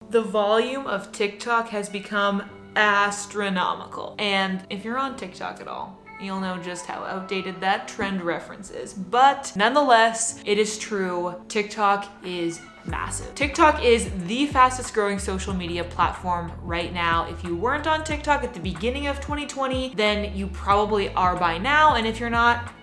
The volume of TikTok has become astronomical. And if you're on TikTok at all, you'll know just how outdated that trend reference is. But nonetheless, it is true. TikTok is massive. TikTok is the fastest growing social media platform right now. If you weren't on TikTok at the beginning of 2020, then you probably are by now. And if you're not,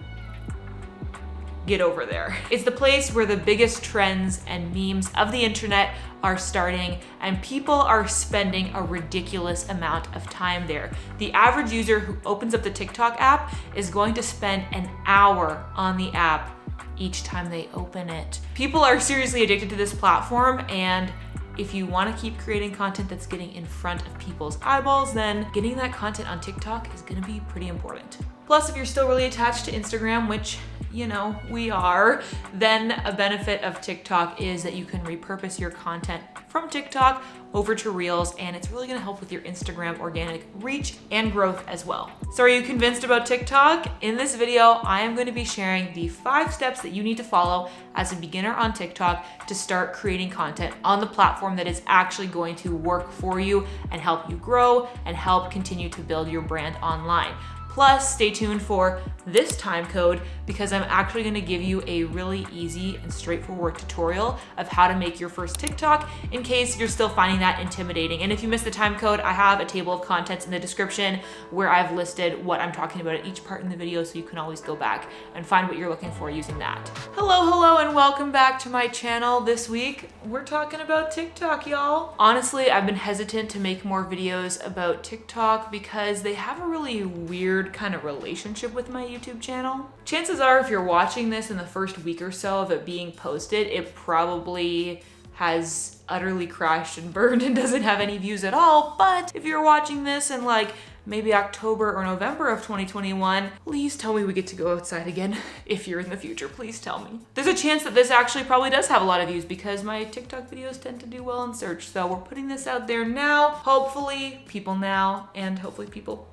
get over there. It's the place where the biggest trends and memes of the internet are starting, and people are spending a ridiculous amount of time there. The average user who opens up the TikTok app is going to spend an hour on the app each time they open it. People are seriously addicted to this platform, and if you want to keep creating content that's getting in front of people's eyeballs, then getting that content on TikTok is going to be pretty important. Plus, if you're still really attached to Instagram, which, you know, we are, then a benefit of TikTok is that you can repurpose your content from TikTok over to Reels, and it's really gonna help with your Instagram organic reach and growth as well. So are you convinced about TikTok? In this video, I am going to be sharing the 5 steps that you need to follow as a beginner on TikTok to start creating content on the platform that is actually going to work for you and help you grow and help continue to build your brand online. Plus, stay tuned for this time code because I'm actually gonna give you a really easy and straightforward tutorial of how to make your first TikTok in case you're still finding that intimidating. And if you missed the time code, I have a table of contents in the description where I've listed what I'm talking about at each part in the video, so you can always go back and find what you're looking for using that. Hello, and welcome back to my channel. This week, we're talking about TikTok, y'all. Honestly, I've been hesitant to make more videos about TikTok because they have a really weird kind of relationship with my YouTube channel. Chances are if you're watching this in the first week or so of it being posted, it probably has utterly crashed and burned and doesn't have any views at all. But if you're watching this in like maybe October or November of 2021, please tell me we get to go outside again. If you're in the future, please tell me. There's a chance that this actually probably does have a lot of views because my TikTok videos tend to do well in search. So we're putting this out there now. Hopefully people now and hopefully people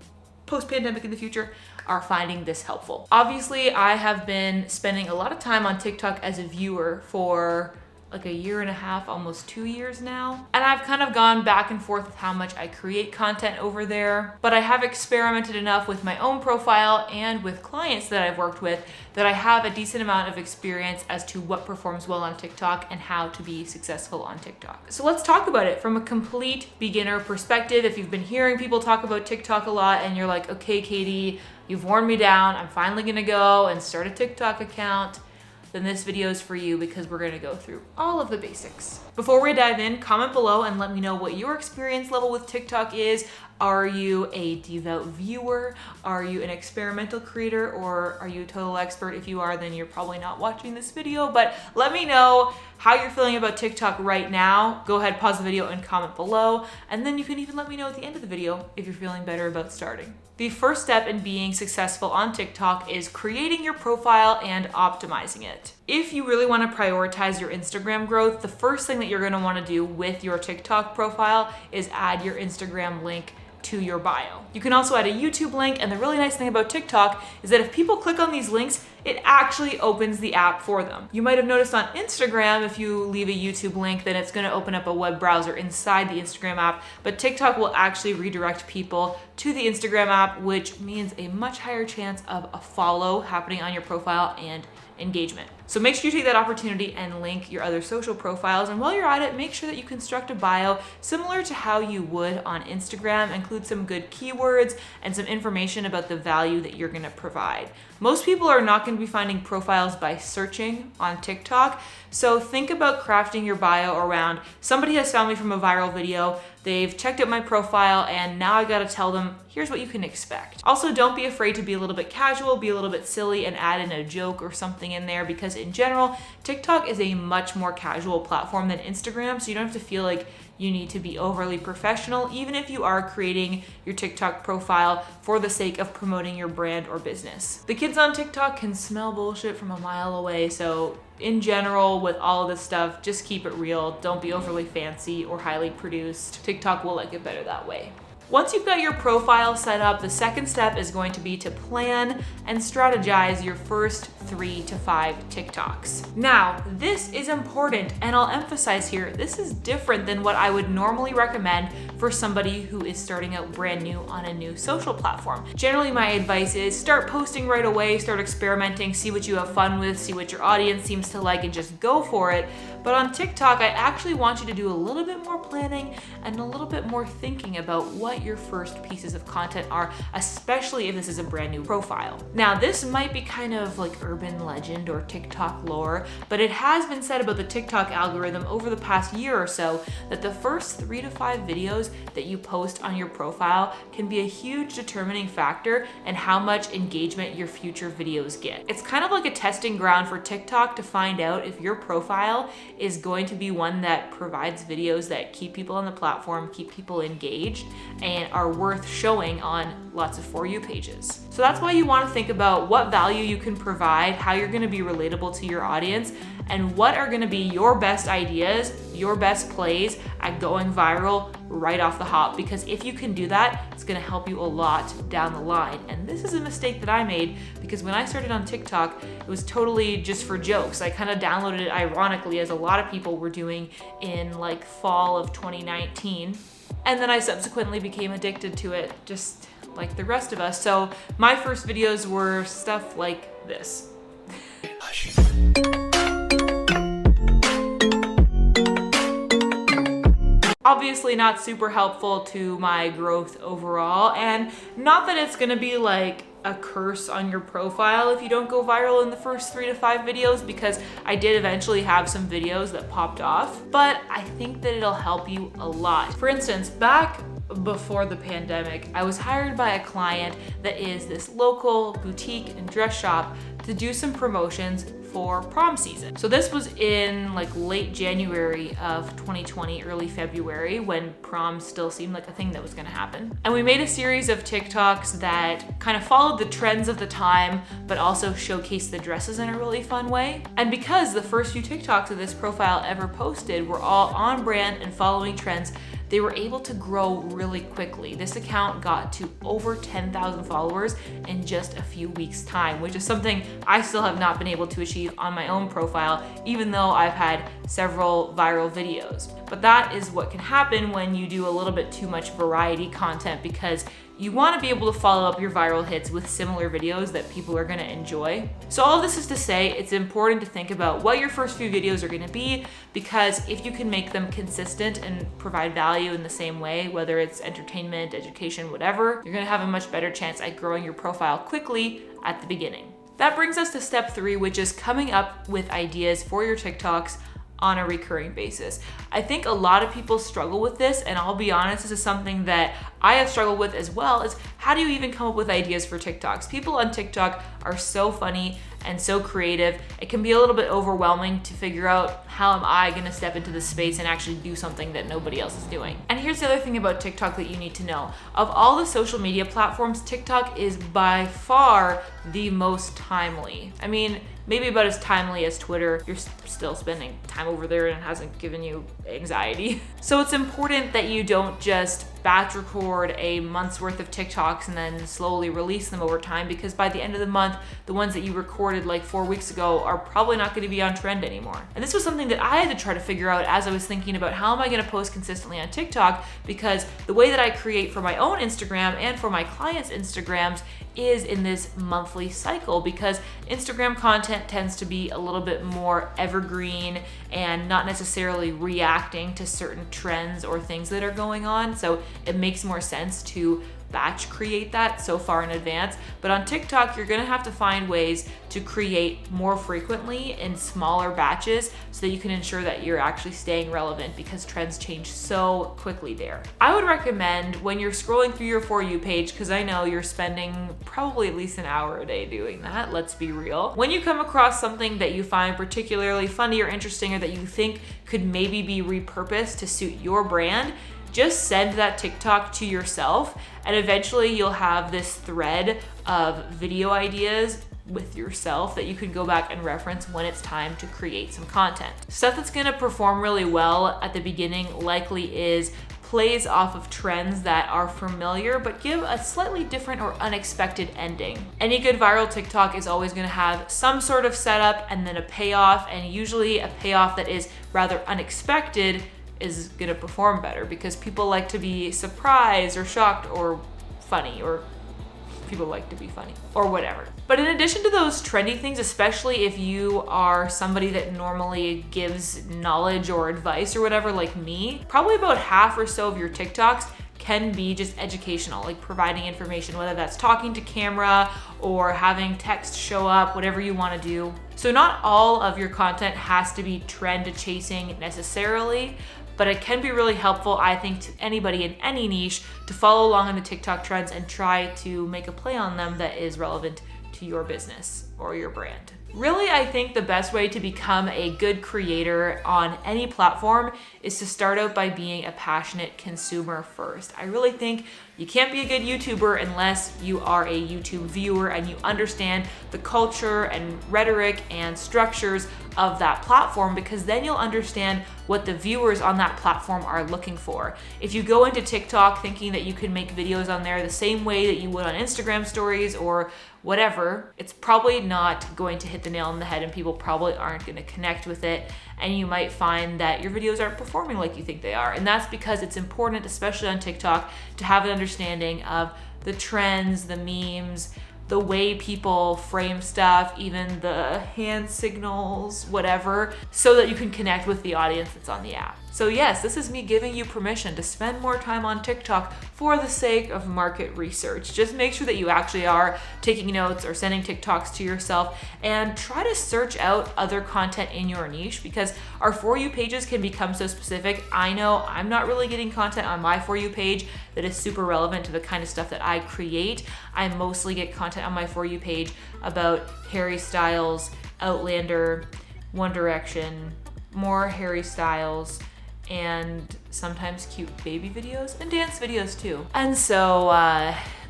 post-pandemic in the future are finding this helpful. Obviously, I have been spending a lot of time on TikTok as a viewer for like 1.5 years, almost 2 years now. And I've kind of gone back and forth with how much I create content over there, but I have experimented enough with my own profile and with clients that I've worked with that I have a decent amount of experience as to what performs well on TikTok and how to be successful on TikTok. So let's talk about it from a complete beginner perspective. If you've been hearing people talk about TikTok a lot and you're like, okay, Katie, you've worn me down, I'm finally gonna go and start a TikTok account, then this video is for you because we're gonna go through all of the basics. Before we dive in, comment below and let me know what your experience level with TikTok is. Are you a devout viewer? Are you an experimental creator? Or are you a total expert? If you are, then you're probably not watching this video, but let me know how you're feeling about TikTok right now. Go ahead, pause the video and comment below. And then you can even let me know at the end of the video if you're feeling better about starting. The first step in being successful on TikTok is creating your profile and optimizing it. If you really want to prioritize your Instagram growth, the first thing that you're going to want to do with your TikTok profile is add your Instagram link to your bio. You can also add a YouTube link, and the really nice thing about TikTok is that if people click on these links, it actually opens the app for them. You might have noticed on Instagram, if you leave a YouTube link, then it's gonna open up a web browser inside the Instagram app, but TikTok will actually redirect people to the Instagram app, which means a much higher chance of a follow happening on your profile and engagement. So make sure you take that opportunity and link your other social profiles. And while you're at it, make sure that you construct a bio similar to how you would on Instagram. Include some good keywords and some information about the value that you're gonna provide. Most people are not gonna be finding profiles by searching on TikTok. So think about crafting your bio around somebody has found me from a viral video, they've checked out my profile, and now I gotta tell them, here's what you can expect. Also, don't be afraid to be a little bit casual, be a little bit silly, and add in a joke or something in there, because in general, TikTok is a much more casual platform than Instagram, so you don't have to feel like you need to be overly professional, even if you are creating your TikTok profile for the sake of promoting your brand or business. The kids on TikTok can smell bullshit from a mile away, so in general, with all of this stuff, just keep it real. Don't be overly fancy or highly produced. TikTok will like it better that way. Once you've got your profile set up, the second step is going to be to plan and strategize your first 3 to 5 TikToks. Now, this is important, and I'll emphasize here, this is different than what I would normally recommend for somebody who is starting out brand new on a new social platform. Generally, my advice is start posting right away, start experimenting, see what you have fun with, see what your audience seems to like, and just go for it. But on TikTok, I actually want you to do a little bit more planning and a little bit more thinking about what your first pieces of content are, especially if this is a brand new profile. Now, this might be kind of like urban legend or TikTok lore, but it has been said about the TikTok algorithm over the past year or so that the first 3 to 5 videos that you post on your profile can be a huge determining factor in how much engagement your future videos get. It's kind of like a testing ground for TikTok to find out if your profile is going to be one that provides videos that keep people on the platform, keep people engaged, and are worth showing on lots of For You pages. So that's why you want to think about what value you can provide, how you're going to be relatable to your audience, and what are going to be your best ideas, your best plays at going viral right off the hop. Because if you can do that, it's going to help you a lot down the line. And this is a mistake that I made because when I started on TikTok, it was totally just for jokes. I kind of downloaded it ironically, as a lot of people were doing in like fall of 2019. And then I subsequently became addicted to it, just like the rest of us. So my first videos were stuff like this. Obviously not super helpful to my growth overall, and not that it's gonna be like a curse on your profile if you don't go viral in the first 3 to 5 videos, because I did eventually have some videos that popped off, but I think that it'll help you a lot. For instance, back before the pandemic, I was hired by a client that is this local boutique and dress shop to do some promotions for prom season. So this was in like late January of 2020, early February, when prom still seemed like a thing that was gonna happen. And we made a series of TikToks that kind of followed the trends of the time, but also showcased the dresses in a really fun way. And because the first few TikToks of this profile ever posted were all on brand and following trends, they were able to grow really quickly. This account got to over 10,000 followers in just a few weeks' time, which is something I still have not been able to achieve on my own profile, even though I've had several viral videos. But that is what can happen when you do a little bit too much variety content, because you want to be able to follow up your viral hits with similar videos that people are going to enjoy. So all of this is to say, it's important to think about what your first few videos are going to be, because if you can make them consistent and provide value in the same way, whether it's entertainment, education, whatever, you're going to have a much better chance at growing your profile quickly at the beginning. That brings us to step 3, which is coming up with ideas for your TikToks on a recurring basis. I think a lot of people struggle with this, and I'll be honest, this is something that I have struggled with as well, is how do you even come up with ideas for TikToks? People on TikTok are so funny and so creative. It can be a little bit overwhelming to figure out, how am I gonna step into this space and actually do something that nobody else is doing? And here's the other thing about TikTok that you need to know. Of all the social media platforms, TikTok is by far the most timely. I mean, maybe about as timely as Twitter. You're still spending time over there and it hasn't given you anxiety. So it's important that you don't just batch record a month's worth of TikToks and then slowly release them over time, because by the end of the month, the ones that you recorded like 4 weeks ago are probably not going to be on trend anymore. And this was something that I had to try to figure out as I was thinking about how am I going to post consistently on TikTok, because the way that I create for my own Instagram and for my clients' Instagrams is in this monthly cycle, because Instagram content tends to be a little bit more evergreen and not necessarily reacting to certain trends or things that are going on. So it makes more sense to batch create that so far in advance. But on TikTok, you're gonna have to find ways to create more frequently in smaller batches so that you can ensure that you're actually staying relevant, because trends change so quickly there. I would recommend when you're scrolling through your For You page, because I know you're spending probably at least an hour a day doing that, let's be real. When you come across something that you find particularly funny or interesting, or that you think could maybe be repurposed to suit your brand, just send that TikTok to yourself, and eventually you'll have this thread of video ideas with yourself that you can go back and reference when it's time to create some content. Stuff that's gonna perform really well at the beginning likely is plays off of trends that are familiar but give a slightly different or unexpected ending. Any good viral TikTok is always going to have some sort of setup and then a payoff, and usually a payoff that is rather unexpected is going to perform better because people like to be surprised or shocked or funny, or people like to be funny or whatever. But in addition to those trendy things, especially if you are somebody that normally gives knowledge or advice or whatever like me, probably about half or so of your TikToks can be just educational, like providing information, whether that's talking to camera or having text show up, whatever you want to do. So not all of your content has to be trend chasing necessarily, but it can be really helpful, I think, to anybody in any niche to follow along on the TikTok trends and try to make a play on them that is relevant to your business or your brand. Really, I think the best way to become a good creator on any platform is to start out by being a passionate consumer first. I really think you can't be a good YouTuber unless you are a YouTube viewer and you understand the culture and rhetoric and structures of that platform, because then you'll understand what the viewers on that platform are looking for. If you go into TikTok thinking that you can make videos on there the same way that you would on Instagram stories or whatever, it's probably not going to hit the nail on the head and people probably aren't going to connect with it, and you might find that your videos aren't performing like you think they are. And that's because it's important, especially on TikTok, to have an understanding of the trends, the memes, the way people frame stuff, even the hand signals, whatever, so that you can connect with the audience that's on the app. So yes, this is me giving you permission to spend more time on TikTok for the sake of market research. Just make sure that you actually are taking notes or sending TikToks to yourself, and try to search out other content in your niche, because our For You pages can become so specific. I know I'm not really getting content on my For You page that is super relevant to the kind of stuff that I create. I mostly get content on my For You page about Harry Styles, Outlander, One Direction, more Harry Styles, and sometimes cute baby videos and dance videos too. And so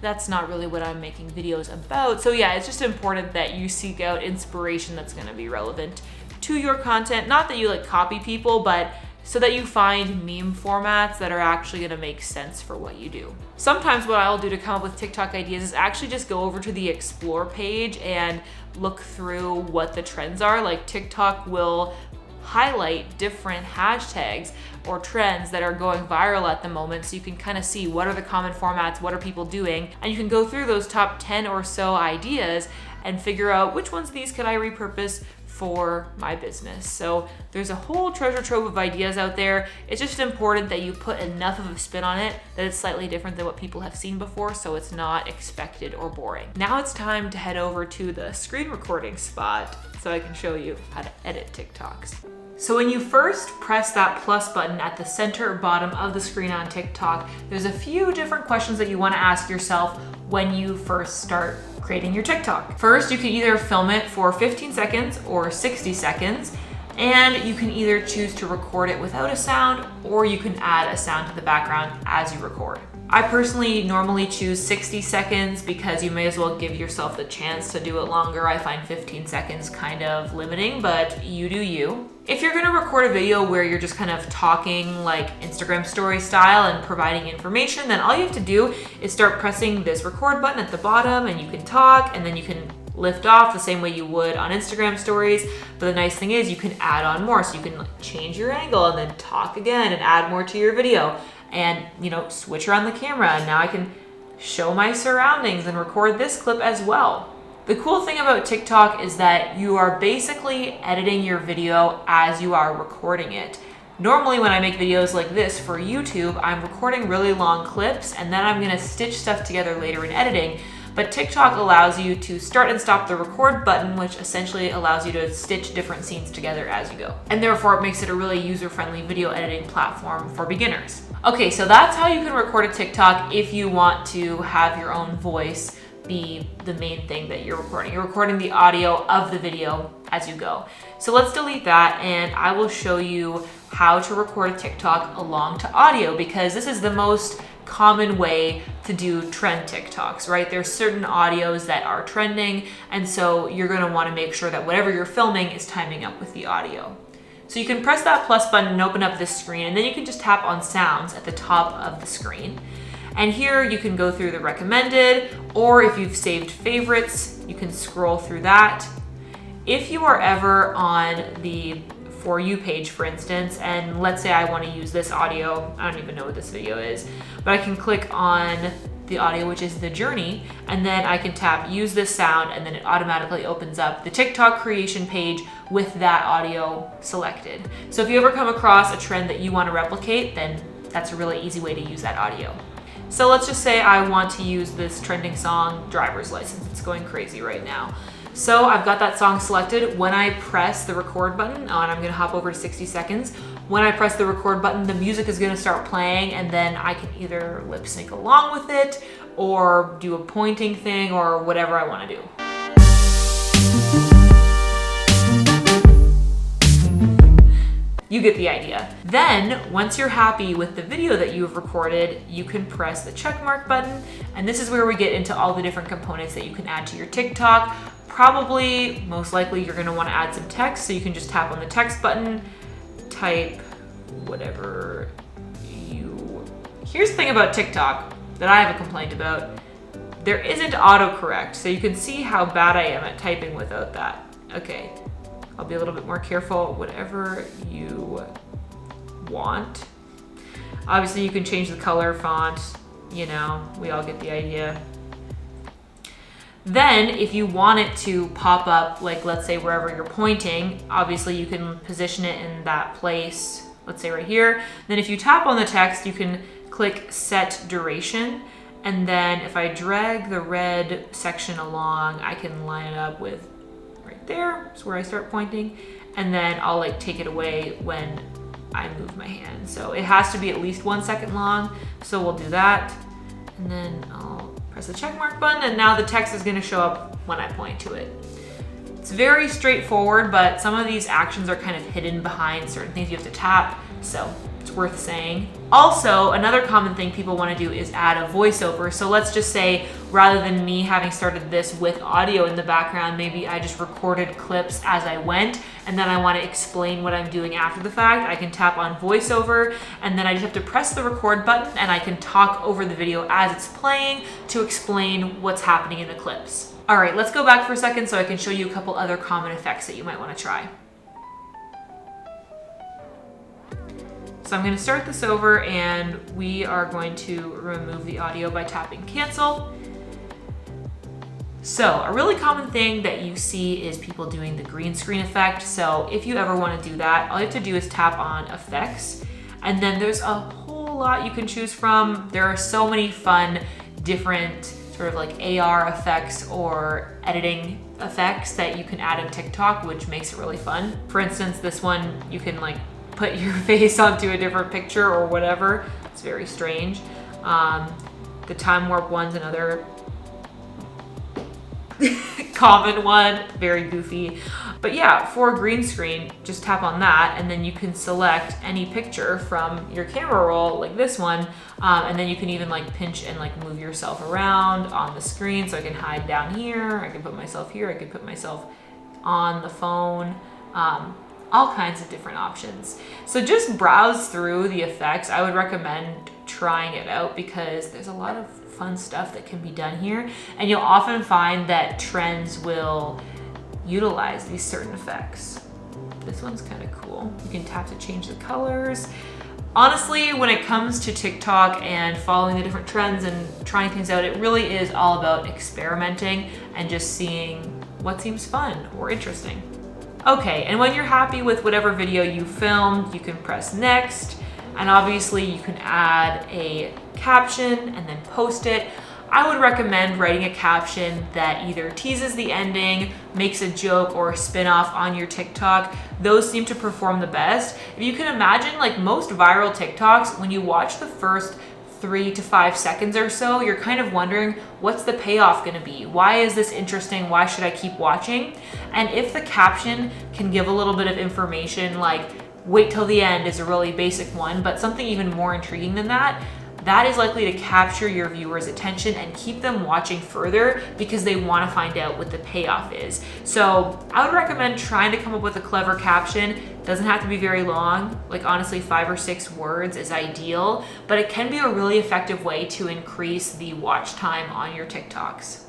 that's not really what I'm making videos about. So yeah, it's just important that you seek out inspiration that's gonna be relevant to your content. Not that you like copy people, but so that you find meme formats that are actually gonna make sense for what you do. Sometimes what I'll do to come up with TikTok ideas is actually just go over to the Explore page and look through what the trends are. Like TikTok will highlight different hashtags or trends that are going viral at the moment, so you can kind of see what are the common formats, what are people doing, and you can go through those top 10 or so ideas and figure out which ones of these could I repurpose for my business. So there's a whole treasure trove of ideas out there. It's just important that you put enough of a spin on it that it's slightly different than what people have seen before, so it's not expected or boring. Now it's time to head over to the screen recording spot so I can show you how to edit TikToks. So when you first press that plus button at the center or bottom of the screen on TikTok, there's a few different questions that you want to ask yourself when you first start creating your TikTok. First, you can either film it for 15 seconds or 60 seconds, and you can either choose to record it without a sound, or you can add a sound to the background as you record. I personally normally choose 60 seconds because you may as well give yourself the chance to do it longer. I find 15 seconds kind of limiting, but you do you. If you're gonna record a video where you're just kind of talking like Instagram story style and providing information, then all you have to do is start pressing this record button at the bottom, and you can talk, and then you can lift off the same way you would on Instagram stories. But the nice thing is you can add on more, so you can like change your angle and then talk again and add more to your video, and switch around the camera, and now I can show my surroundings and record this clip as well. The cool thing about TikTok is that you are basically editing your video as you are recording it. Normally when I make videos like this for YouTube, I'm recording really long clips and then I'm gonna stitch stuff together later in editing. But TikTok allows you to start and stop the record button, which essentially allows you to stitch different scenes together as you go. And therefore it makes it a really user-friendly video editing platform for beginners. Okay, so that's how you can record a TikTok if you want to have your own voice be the main thing that you're recording. You're recording the audio of the video as you go. So let's delete that, and I will show you how to record a TikTok along to audio, because this is the most common way to do trend TikToks, right? There's certain audios that are trending, and so you're gonna wanna make sure that whatever you're filming is timing up with the audio. So you can press that plus button and open up this screen, and then you can just tap on sounds at the top of the screen. And here you can go through the recommended, or if you've saved favorites, you can scroll through that. If you are ever on the For You page, for instance, and let's say I want to use this audio, I don't even know what this video is, but I can click on the audio, which is the journey, and then I can tap use this sound, and then it automatically opens up the TikTok creation page with that audio selected. So if you ever come across a trend that you want to replicate, then that's a really easy way to use that audio. So let's just say I want to use this trending song, Driver's License. It's going crazy right now. So I've got that song selected. When I press the record button, and I'm gonna hop over to 60 seconds. When I press the record button, the music is gonna start playing, and then I can either lip sync along with it or do a pointing thing or whatever I wanna do. You get the idea. Then, once you're happy with the video that you've recorded, you can press the check mark button, and this is where we get into all the different components that you can add to your TikTok. Probably, most likely, you're gonna wanna add some text, so you can just tap on the text button, type whatever you... Here's the thing about TikTok that I have a complaint about. There isn't autocorrect, so you can see how bad I am at typing without that. Okay. I'll be a little bit more careful, whatever you want. Obviously you can change the color, font, you know, we all get the idea. Then if you want it to pop up, like let's say wherever you're pointing, obviously you can position it in that place, let's say right here. Then if you tap on the text, you can click set duration. And then if I drag the red section along, I can line it up with there is where I start pointing, and then I'll like take it away when I move my hand. So it has to be at least 1 second long, so we'll do that, and then I'll press the check mark button, and now the text is going to show up when I point to it. It's very straightforward, but some of these actions are kind of hidden behind certain things you have to tap, so it's worth saying. Also, another common thing people want to do is add a voiceover. So let's just say, rather than me having started this with audio in the background, maybe I just recorded clips as I went, and then I want to explain what I'm doing after the fact. I can tap on voiceover, and then I just have to press the record button, and I can talk over the video as it's playing to explain what's happening in the clips. All right, let's go back for a second so I can show you a couple other common effects that you might want to try. So I'm going to start this over, and we are going to remove the audio by tapping cancel. So a really common thing that you see is people doing the green screen effect. So if you ever want to do that, all you have to do is tap on effects, and then there's a whole lot you can choose from. There are so many fun, different sort of like AR effects or editing effects that you can add in TikTok, which makes it really fun. For instance, this one, you can like put your face onto a different picture or whatever. It's very strange. The time warp one's another common one, very goofy. But yeah, for a green screen, just tap on that, and then you can select any picture from your camera roll, like this one, and then you can even like pinch and like move yourself around on the screen. So I can hide down here, I can put myself here, I can put myself on the phone, all kinds of different options. So just browse through the effects. I would recommend trying it out because there's a lot of fun stuff that can be done here, and you'll often find that trends will utilize these certain effects. This one's kind of cool. You can tap to change the colors. Honestly, when it comes to TikTok and following the different trends and trying things out, it really is all about experimenting and just seeing what seems fun or interesting. Okay, and when you're happy with whatever video you filmed, you can press next, and obviously you can add a caption and then post it. I would recommend writing a caption that either teases the ending, makes a joke, or a spin-off on your TikTok. Those seem to perform the best. If you can imagine, like most viral TikToks, when you watch the first 3 to 5 seconds or so, you're kind of wondering, what's the payoff gonna be? Why is this interesting? Why should I keep watching? And if the caption can give a little bit of information, like wait till the end is a really basic one, but something even more intriguing than that, that is likely to capture your viewers' attention and keep them watching further because they want to find out what the payoff is. So I would recommend trying to come up with a clever caption, Doesn't have to be very long, like honestly 5 or 6 words is ideal, but it can be a really effective way to increase the watch time on your TikToks.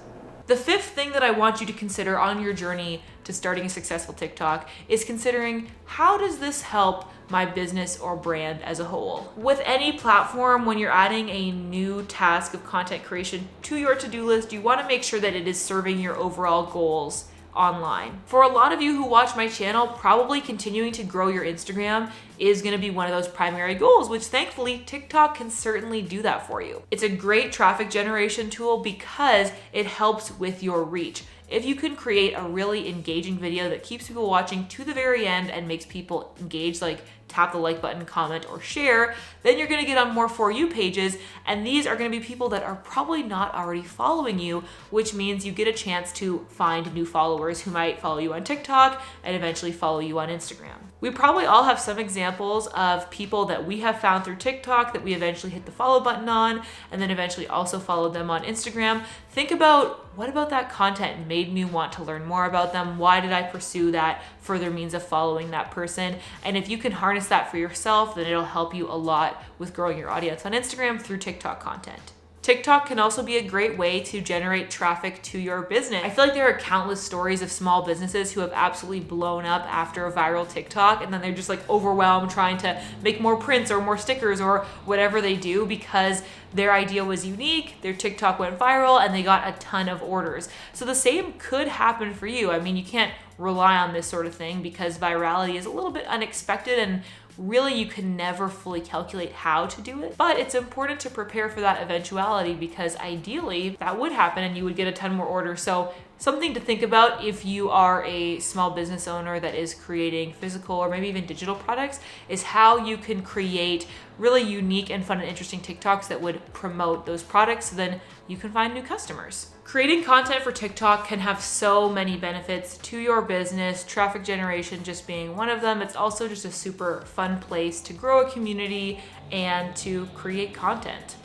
The fifth thing that I want you to consider on your journey to starting a successful TikTok is considering, how does this help my business or brand as a whole? With any platform, when you're adding a new task of content creation to your to-do list, you want to make sure that it is serving your overall goals online. For a lot of you who watch my channel, probably continuing to grow your Instagram is going to be one of those primary goals, which thankfully TikTok can certainly do that for you. It's a great traffic generation tool because it helps with your reach. If you can create a really engaging video that keeps people watching to the very end and makes people engage, like tap the like button, comment, or share, then you're gonna get on more For You pages, and these are gonna be people that are probably not already following you, which means you get a chance to find new followers who might follow you on TikTok and eventually follow you on Instagram. We probably all have some examples of people that we have found through TikTok that we eventually hit the follow button on, and then eventually also followed them on Instagram. Think about, what about that content made me want to learn more about them? Why did I pursue that further means of following that person? And if you can harness that for yourself, then it'll help you a lot with growing your audience on Instagram through TikTok content. TikTok can also be a great way to generate traffic to your business. I feel like there are countless stories of small businesses who have absolutely blown up after a viral TikTok, and then they're just like overwhelmed trying to make more prints or more stickers or whatever they do because their idea was unique, their TikTok went viral, and they got a ton of orders. So the same could happen for you. I mean, you can't rely on this sort of thing because virality is a little bit unexpected, and really you can never fully calculate how to do it, but it's important to prepare for that eventuality because ideally that would happen and you would get a ton more orders. So something to think about if you are a small business owner that is creating physical or maybe even digital products is how you can create really unique and fun and interesting TikToks that would promote those products so then you can find new customers. Creating content for TikTok can have so many benefits to your business, traffic generation just being one of them. It's also just a super fun place to grow a community and to create content.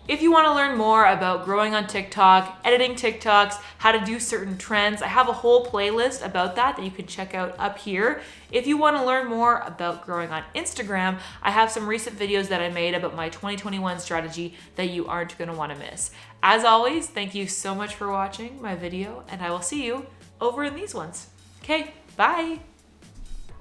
If you want to learn more about growing on TikTok, editing TikToks, how to do certain trends, I have a whole playlist about that you can check out up here. If you want to learn more about growing on Instagram, I have some recent videos that I made about my 2021 strategy that you aren't going to want to miss. As always, thank you so much for watching my video, and I will see you over in these ones. Okay, bye!